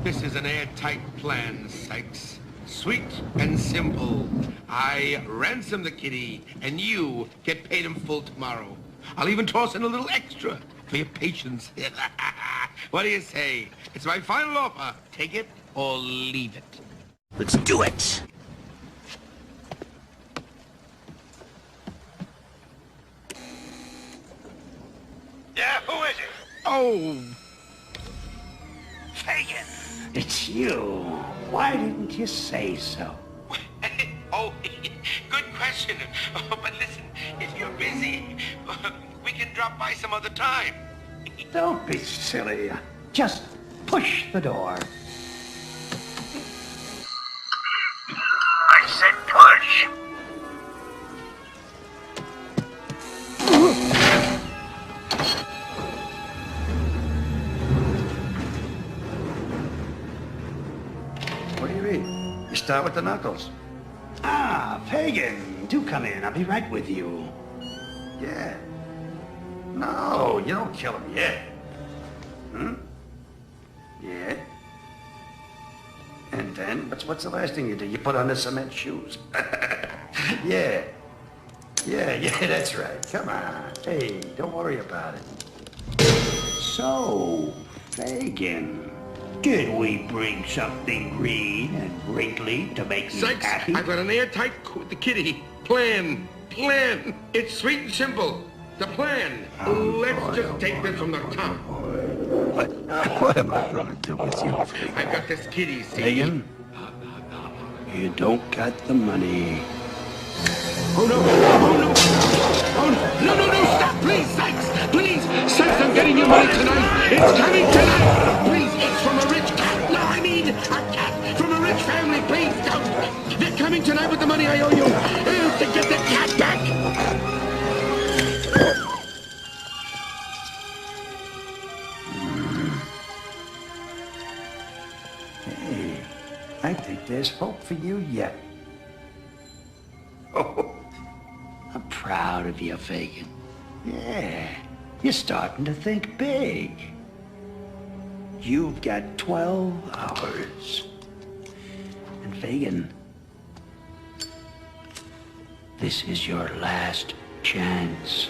This is an airtight plan, Sykes. Sweet and simple. I ransom the kitty, and you get paid in full tomorrow. I'll even toss in a little extra for your patience. What do you say? It's my final offer. Take it or leave it. Let's do it! Yeah, who is it? Oh, Fagin. It's you. Why didn't you say so? oh, good question. But listen, if you're busy, we can drop by some other time. Don't be silly. Just push the door. I said push. What do you mean? You start with the knuckles. Ah, Fagin, do come in. I'll be right with you. Yeah. No, you don't kill him yet. Hmm? Yeah. And then, what's the last thing you do? You put on the cement shoes. Yeah. Yeah, that's right. Come on. Hey, don't worry about it. So, Fagin, did we bring something green and wrinkly to make you Sykes, happy? I've got an airtight with the kitty. Plan. It's sweet and simple. The plan. Let's just take this from the top. What am I gonna do with you? I've got this kitty, see? Fagin, you don't got the money. Oh no! Oh no! Oh no! Stop, please, Sykes! Please! Sykes, I'm getting your money tonight! It's coming tonight! Please, it's from a rich cat! No, I mean, a cat from a rich family! Please, don't! They're coming tonight with the money I owe you! To get the cat back! Hey, I think there's hope for you yet. I'm proud of you, Fagin. Yeah, you're starting to think big. You've got 12 hours. And Fagin, this is your last chance.